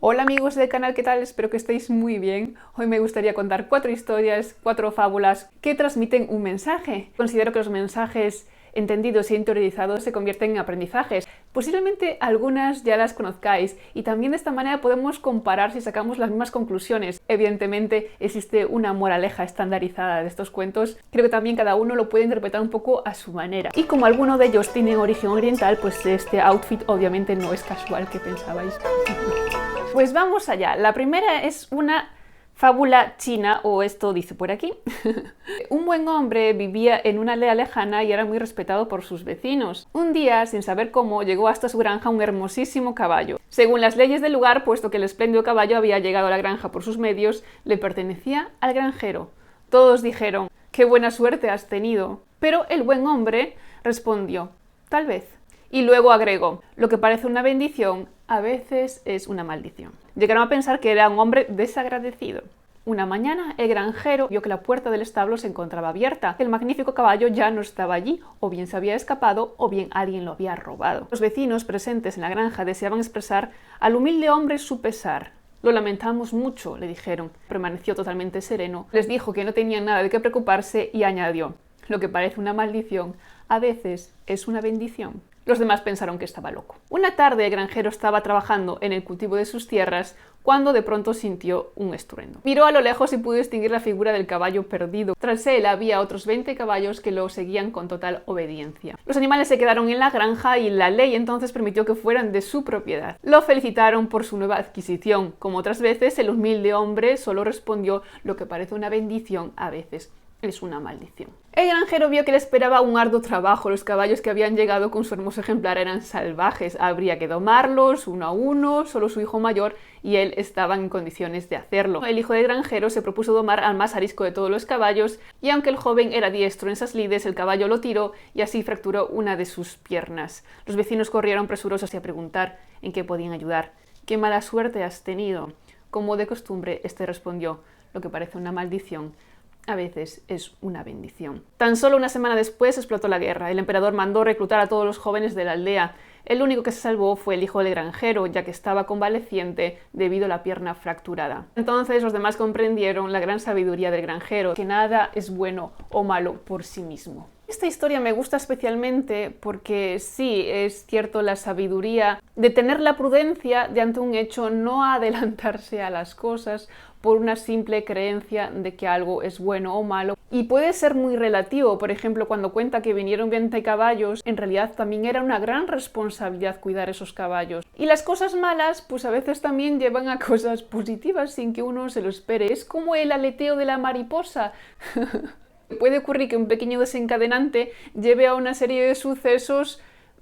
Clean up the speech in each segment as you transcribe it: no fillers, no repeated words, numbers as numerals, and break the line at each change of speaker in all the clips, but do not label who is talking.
Hola amigos del canal, ¿qué tal? Espero que estéis muy bien. Hoy me gustaría contar 4 historias, 4 fábulas que transmiten un mensaje. Considero que los mensajes entendidos y interiorizados se convierten en aprendizajes. Posiblemente algunas ya las conozcáis y también de esta manera podemos comparar si sacamos las mismas conclusiones. Evidentemente existe una moraleja estandarizada de estos cuentos. Creo que también cada uno lo puede interpretar un poco a su manera. Y como alguno de ellos tiene origen oriental, pues este outfit obviamente no es casual que pensabais. Pues vamos allá. La primera es una fábula china, o esto dice por aquí. Un buen hombre vivía en una aldea lejana y era muy respetado por sus vecinos. Un día, sin saber cómo, llegó hasta su granja un hermosísimo caballo. Según las leyes del lugar, puesto que el espléndido caballo había llegado a la granja por sus medios, le pertenecía al granjero. Todos dijeron: «¡Qué buena suerte has tenido!». Pero el buen hombre respondió: «Tal vez». Y luego agregó: «Lo que parece una bendición, a veces es una maldición». Llegaron a pensar que era un hombre desagradecido. Una mañana, el granjero vio que la puerta del establo se encontraba abierta. El magnífico caballo ya no estaba allí, o bien se había escapado, o bien alguien lo había robado. Los vecinos presentes en la granja deseaban expresar al humilde hombre su pesar. «Lo lamentamos mucho», le dijeron. Permaneció totalmente sereno, les dijo que no tenían nada de qué preocuparse y añadió: «Lo que parece una maldición, a veces es una bendición». Los demás pensaron que estaba loco. Una tarde el granjero estaba trabajando en el cultivo de sus tierras cuando de pronto sintió un estruendo. Miró a lo lejos y pudo distinguir la figura del caballo perdido. Tras él había otros 20 caballos que lo seguían con total obediencia. Los animales se quedaron en la granja y la ley entonces permitió que fueran de su propiedad. Lo felicitaron por su nueva adquisición. Como otras veces, el humilde hombre solo respondió: «Lo que parece una bendición, a veces es una maldición». El granjero vio que le esperaba un arduo trabajo. Los caballos que habían llegado con su hermoso ejemplar eran salvajes. Habría que domarlos uno a uno, solo su hijo mayor y él estaban en condiciones de hacerlo. El hijo del granjero se propuso domar al más arisco de todos los caballos, y aunque el joven era diestro en esas lides, el caballo lo tiró y así fracturó una de sus piernas. Los vecinos corrieron presurosos a preguntar en qué podían ayudar. «¡Qué mala suerte has tenido!». Como de costumbre, este respondió: «Lo que parece una maldición, a veces es una bendición». Tan solo una semana después explotó la guerra. El emperador mandó reclutar a todos los jóvenes de la aldea. El único que se salvó fue el hijo del granjero, ya que estaba convaleciente debido a la pierna fracturada. Entonces los demás comprendieron la gran sabiduría del granjero, que nada es bueno o malo por sí mismo. Esta historia me gusta especialmente porque sí, es cierto la sabiduría de tener la prudencia de ante un hecho, no adelantarse a las cosas por una simple creencia de que algo es bueno o malo. Y puede ser muy relativo. Por ejemplo, cuando cuenta que vinieron 20 caballos, en realidad también era una gran responsabilidad cuidar esos caballos. Y las cosas malas, pues a veces también llevan a cosas positivas sin que uno se lo espere. Es como el aleteo de la mariposa. Puede ocurrir que un pequeño desencadenante lleve a una serie de sucesos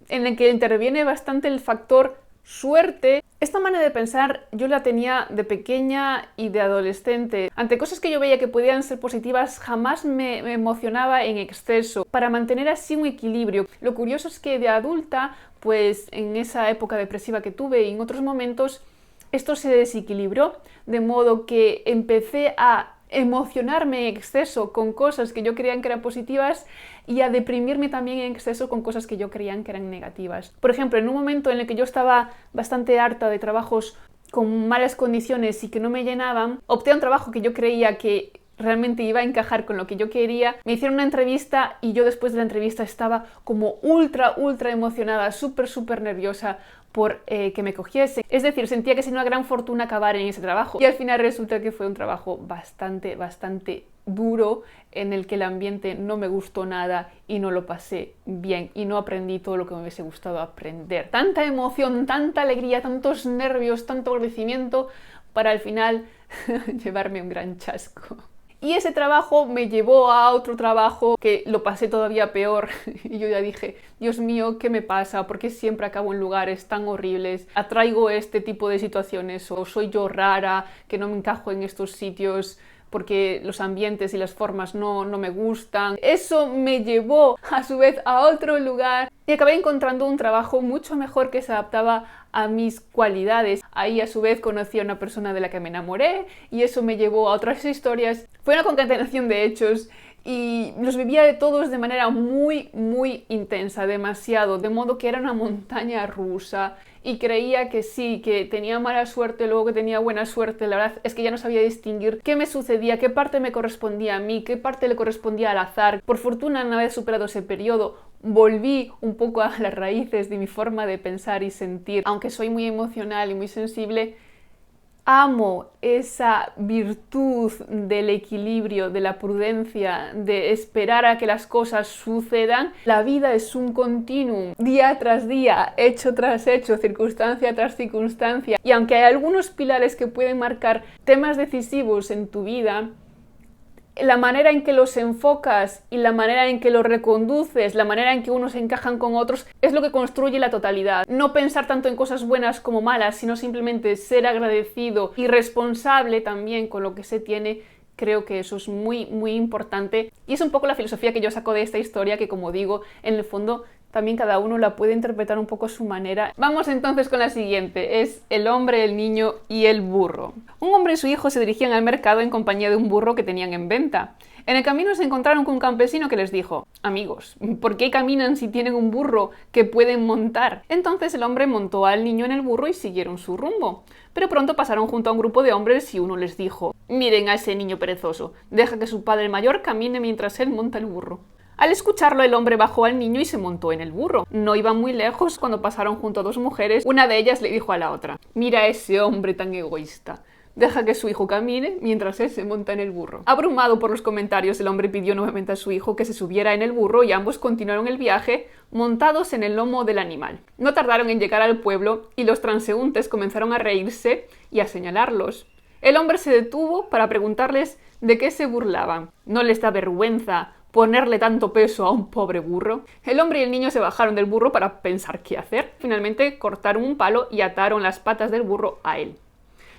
en el que interviene bastante el factor suerte. Esta manera de pensar yo la tenía de pequeña y de adolescente. Ante cosas que yo veía que podían ser positivas, jamás me emocionaba en exceso, para mantener así un equilibrio. Lo curioso es que de adulta, pues en esa época depresiva que tuve y en otros momentos, esto se desequilibró, de modo que empecé a emocionarme en exceso con cosas que yo creía que eran positivas y a deprimirme también en exceso con cosas que yo creía que eran negativas. Por ejemplo, en un momento en el que yo estaba bastante harta de trabajos con malas condiciones y que no me llenaban, opté a un trabajo que yo creía que realmente iba a encajar con lo que yo quería. Me hicieron una entrevista y yo después de la entrevista estaba como ultra emocionada, súper nerviosa por que me cogiese. Es decir, sentía que sería una gran fortuna acabar en ese trabajo. Y al final resulta que fue un trabajo bastante duro, en el que el ambiente no me gustó nada y no lo pasé bien y no aprendí todo lo que me hubiese gustado aprender. Tanta emoción, tanta alegría, tantos nervios, tanto agradecimiento para al final llevarme un gran chasco. Y ese trabajo me llevó a otro trabajo que lo pasé todavía peor. Y yo ya dije: «Dios mío, ¿qué me pasa? ¿Por qué siempre acabo en lugares tan horribles? ¿Atraigo este tipo de situaciones? ¿O soy yo rara, que no me encajo en estos sitios porque los ambientes y las formas no me gustan?». Eso me llevó a su vez a otro lugar y acabé encontrando un trabajo mucho mejor que se adaptaba a mis cualidades. Ahí a su vez conocí a una persona de la que me enamoré y eso me llevó a otras historias. Fue una concatenación de hechos y los vivía de todos de manera muy intensa, demasiado, de modo que era una montaña rusa y creía que sí, que tenía mala suerte, luego que tenía buena suerte. La verdad es que ya no sabía distinguir qué me sucedía, qué parte me correspondía a mí, qué parte le correspondía al azar. Por fortuna, una vez superado ese periodo, volví un poco a las raíces de mi forma de pensar y sentir. Aunque soy muy emocional y muy sensible, amo esa virtud del equilibrio, de la prudencia, de esperar a que las cosas sucedan. La vida es un continuum, día tras día, hecho tras hecho, circunstancia tras circunstancia. Y aunque hay algunos pilares que pueden marcar temas decisivos en tu vida, la manera en que los enfocas y la manera en que los reconduces, la manera en que unos encajan con otros, es lo que construye la totalidad. No pensar tanto en cosas buenas como malas, sino simplemente ser agradecido y responsable también con lo que se tiene. Creo que eso es muy, muy importante. Y es un poco la filosofía que yo saco de esta historia, que como digo, en el fondo también cada uno la puede interpretar un poco a su manera. Vamos entonces con la siguiente, es el hombre, el niño y el burro. Un hombre y su hijo se dirigían al mercado en compañía de un burro que tenían en venta. En el camino se encontraron con un campesino que les dijo: amigos, ¿por qué caminan si tienen un burro que pueden montar? Entonces el hombre montó al niño en el burro y siguieron su rumbo. Pero pronto pasaron junto a un grupo de hombres y uno les dijo: miren a ese niño perezoso, deja que su padre mayor camine mientras él monta el burro. Al escucharlo, el hombre bajó al niño y se montó en el burro. No iban muy lejos cuando pasaron junto a dos mujeres. Una de ellas le dijo a la otra: mira a ese hombre tan egoísta. Deja que su hijo camine mientras él se monta en el burro. Abrumado por los comentarios, el hombre pidió nuevamente a su hijo que se subiera en el burro y ambos continuaron el viaje montados en el lomo del animal. No tardaron en llegar al pueblo y los transeúntes comenzaron a reírse y a señalarlos. El hombre se detuvo para preguntarles de qué se burlaban. ¿No les da vergüenza ponerle tanto peso a un pobre burro? El hombre y el niño se bajaron del burro para pensar qué hacer. Finalmente cortaron un palo y ataron las patas del burro a él.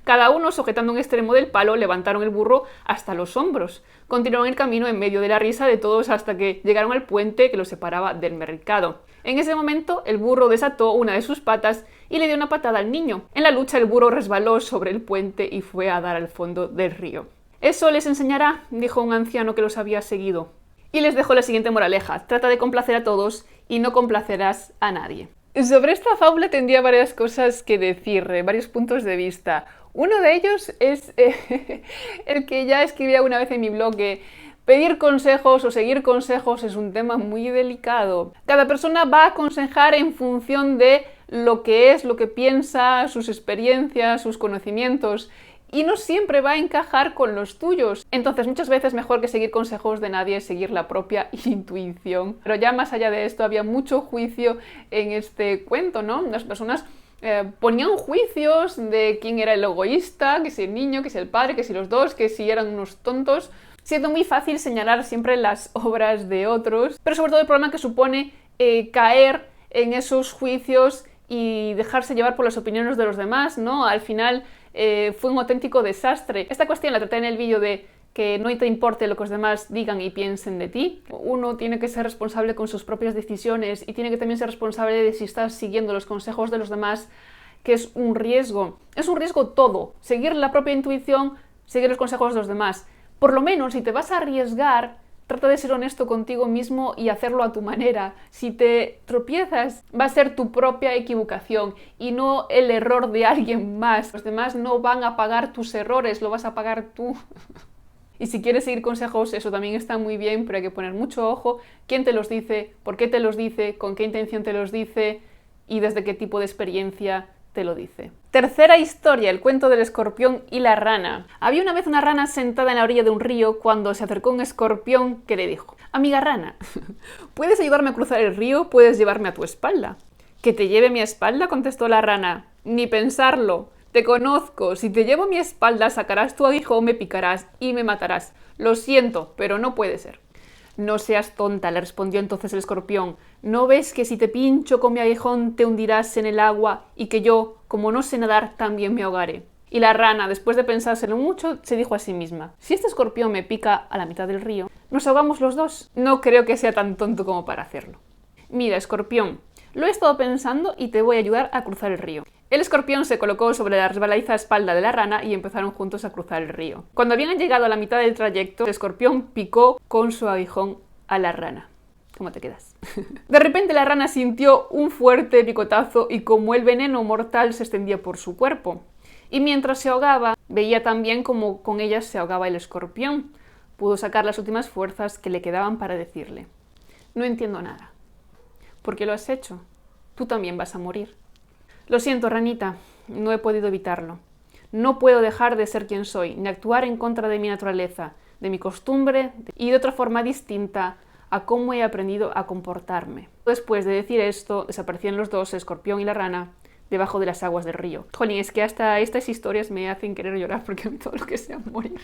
Cada uno, sujetando un extremo del palo, levantaron el burro hasta los hombros. Continuaron el camino en medio de la risa de todos hasta que llegaron al puente que los separaba del mercado. En ese momento, el burro desató una de sus patas y le dio una patada al niño. En la lucha, el burro resbaló sobre el puente y fue a dar al fondo del río. «Eso les enseñará», dijo un anciano que los había seguido. Y les dejó la siguiente moraleja: trata de complacer a todos y no complacerás a nadie. Sobre esta fábula tendría varias cosas que decir, varios puntos de vista. Uno de ellos es el que ya escribí alguna vez en mi blog, que pedir consejos o seguir consejos es un tema muy delicado. Cada persona va a aconsejar en función de lo que es, lo que piensa, sus experiencias, sus conocimientos, y no siempre va a encajar con los tuyos. Entonces, muchas veces mejor que seguir consejos de nadie, seguir la propia intuición. Pero ya más allá de esto, había mucho juicio en este cuento, ¿no? Las personas ponían juicios de quién era el egoísta, que si el niño, que si el padre, que si los dos, que si eran unos tontos, siendo muy fácil señalar siempre las obras de otros, pero sobre todo el problema que supone caer en esos juicios y dejarse llevar por las opiniones de los demás, ¿no? Al final fue un auténtico desastre. Esta cuestión la traté en el vídeo de que no te importe lo que los demás digan y piensen de ti. Uno tiene que ser responsable con sus propias decisiones y tiene que también ser responsable de si estás siguiendo los consejos de los demás, que es un riesgo. Es un riesgo todo. Seguir la propia intuición, seguir los consejos de los demás. Por lo menos, si te vas a arriesgar, trata de ser honesto contigo mismo y hacerlo a tu manera. Si te tropiezas, va a ser tu propia equivocación y no el error de alguien más. Los demás no van a pagar tus errores, lo vas a pagar tú. Y si quieres seguir consejos, eso también está muy bien, pero hay que poner mucho ojo. ¿Quién te los dice? ¿Por qué te los dice? ¿Con qué intención te los dice? ¿Y desde qué tipo de experiencia te lo dice? Tercera historia, el cuento del escorpión y la rana. Había una vez una rana sentada en la orilla de un río cuando se acercó un escorpión que le dijo: amiga rana, ¿puedes ayudarme a cruzar el río? ¿Puedes llevarme a tu espalda? ¿Que te lleve a mi espalda?, contestó la rana. Ni pensarlo. Te conozco, si te llevo a mi espalda sacarás tu aguijón, me picarás y me matarás. Lo siento, pero no puede ser. No seas tonta, le respondió entonces el escorpión. ¿No ves que si te pincho con mi aguijón te hundirás en el agua y que yo, como no sé nadar, también me ahogaré? Y la rana, después de pensárselo mucho, se dijo a sí misma: si este escorpión me pica a la mitad del río, ¿nos ahogamos los dos? No creo que sea tan tonto como para hacerlo. Mira, escorpión, lo he estado pensando y te voy a ayudar a cruzar el río. El escorpión se colocó sobre la resbaladiza espalda de la rana y empezaron juntos a cruzar el río. Cuando habían llegado a la mitad del trayecto, el escorpión picó con su aguijón a la rana. ¿Cómo te quedas? De repente la rana sintió un fuerte picotazo y como el veneno mortal se extendía por su cuerpo. Y mientras se ahogaba, veía también como con ella se ahogaba el escorpión. Pudo sacar las últimas fuerzas que le quedaban para decirle: no entiendo nada. ¿Por qué lo has hecho? Tú también vas a morir. Lo siento, ranita, no he podido evitarlo. No puedo dejar de ser quien soy, ni actuar en contra de mi naturaleza, de mi costumbre y de otra forma distinta a cómo he aprendido a comportarme. Después de decir esto, desaparecían los dos, el escorpión y la rana, debajo de las aguas del río. Jolín, es que hasta estas historias me hacen querer llorar porque todo lo que sea morir.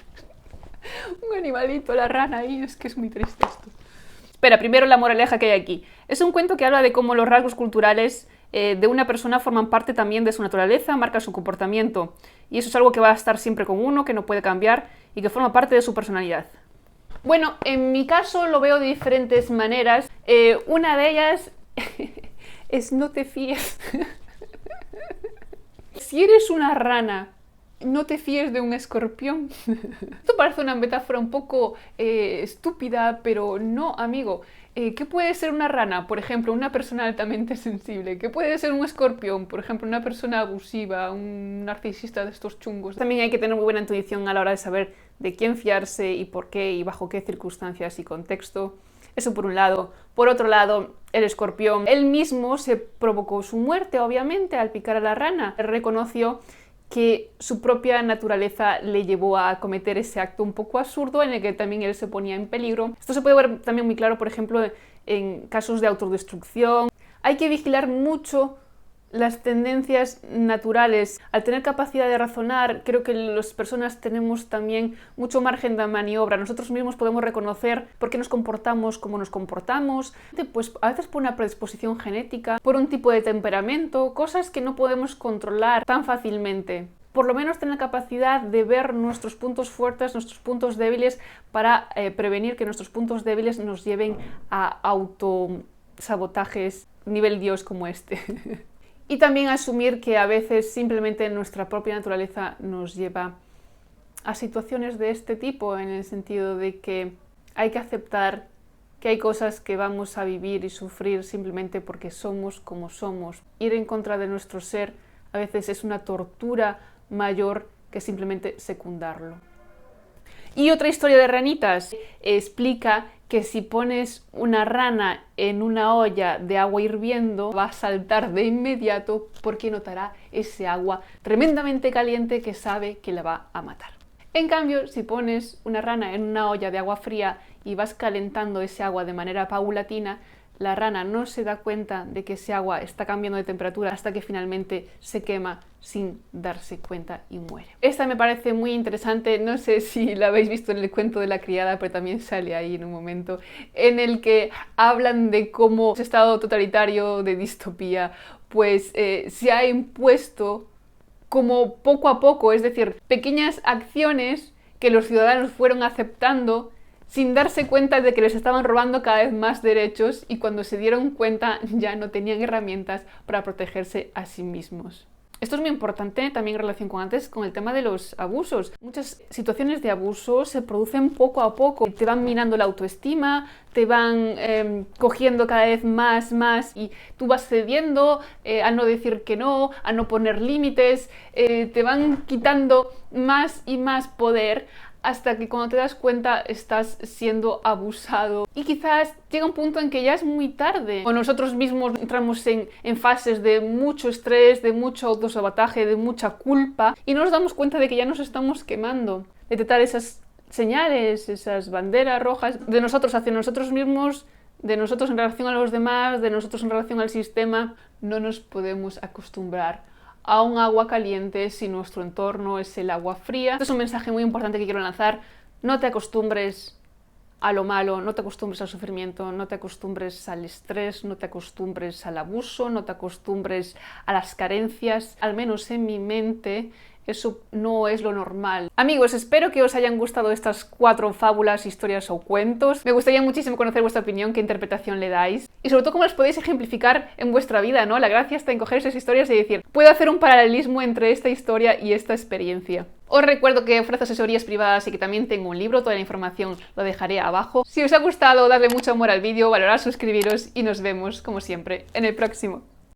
Un animalito, la rana ahí, es que es muy triste esto. Espera, primero la moraleja que hay aquí. Es un cuento que habla de cómo los rasgos culturales de una persona forman parte también de su naturaleza, marcan su comportamiento. Y eso es algo que va a estar siempre con uno, que no puede cambiar y que forma parte de su personalidad. Bueno, en mi caso lo veo de diferentes maneras. Una de ellas es no te fíes. Si eres una rana, no te fíes de un escorpión. Esto parece una metáfora un poco estúpida, pero no, amigo. ¿Qué puede ser una rana? Por ejemplo, una persona altamente sensible. ¿Qué puede ser un escorpión? Por ejemplo, una persona abusiva, un narcisista de estos chungos. También hay que tener muy buena intuición a la hora de saber de quién fiarse y por qué y bajo qué circunstancias y contexto. Eso por un lado. Por otro lado, el escorpión, él mismo se provocó su muerte, obviamente, al picar a la rana. Él reconoció que su propia naturaleza le llevó a cometer ese acto un poco absurdo en el que también él se ponía en peligro. Esto se puede ver también muy claro, por ejemplo, en casos de autodestrucción. Hay que vigilar mucho las tendencias naturales. Al tener capacidad de razonar, creo que las personas tenemos también mucho margen de maniobra. Nosotros mismos podemos reconocer por qué nos comportamos como nos comportamos, pues a veces por una predisposición genética, por un tipo de temperamento, cosas que no podemos controlar tan fácilmente. Por lo menos tener la capacidad de ver nuestros puntos fuertes, nuestros puntos débiles, para prevenir que nuestros puntos débiles nos lleven a autosabotajes nivel Dios como este. Y también asumir que a veces simplemente nuestra propia naturaleza nos lleva a situaciones de este tipo, en el sentido de que hay que aceptar que hay cosas que vamos a vivir y sufrir simplemente porque somos como somos. Ir en contra de nuestro ser a veces es una tortura mayor que simplemente secundarlo. Y otra historia de ranitas explica que si pones una rana en una olla de agua hirviendo, va a saltar de inmediato porque notará ese agua tremendamente caliente que sabe que la va a matar. En cambio, si pones una rana en una olla de agua fría y vas calentando ese agua de manera paulatina, la rana no se da cuenta de que ese agua está cambiando de temperatura hasta que finalmente se quema sin darse cuenta y muere. Esta me parece muy interesante, no sé si la habéis visto en el cuento de la criada, pero también sale ahí en un momento en el que hablan de cómo ese estado totalitario de distopía pues se ha impuesto como poco a poco, es decir, pequeñas acciones que los ciudadanos fueron aceptando sin darse cuenta de que les estaban robando cada vez más derechos, y cuando se dieron cuenta ya no tenían herramientas para protegerse a sí mismos. Esto es muy importante también en relación con antes, con el tema de los abusos. Muchas situaciones de abuso se producen poco a poco. Te van minando la autoestima, te van cogiendo cada vez más y tú vas cediendo a no decir que no, a no poner límites, te van quitando más y más poder, hasta que cuando te das cuenta estás siendo abusado. Y quizás llega un punto en que ya es muy tarde. O nosotros mismos entramos en fases de mucho estrés, de mucho autosabotaje, de mucha culpa, y no nos damos cuenta de que ya nos estamos quemando. Detectar esas señales, esas banderas rojas de nosotros hacia nosotros mismos, de nosotros en relación a los demás, de nosotros en relación al sistema. No nos podemos acostumbrar a un agua caliente si nuestro entorno es el agua fría. Este es un mensaje muy importante que quiero lanzar. No te acostumbres a lo malo, no te acostumbres al sufrimiento, no te acostumbres al estrés, no te acostumbres al abuso, no te acostumbres a las carencias. Al menos en mi mente eso no es lo normal. Amigos, espero que os hayan gustado estas 4 fábulas, historias o cuentos. Me gustaría muchísimo conocer vuestra opinión, qué interpretación le dais y sobre todo cómo las podéis ejemplificar en vuestra vida, ¿no? La gracia está en coger esas historias y decir, puedo hacer un paralelismo entre esta historia y esta experiencia. Os recuerdo que ofrezco asesorías privadas y que también tengo un libro, toda la información lo dejaré abajo. Si os ha gustado, dadle mucho amor al vídeo, valorar, suscribiros y nos vemos, como siempre, en el próximo.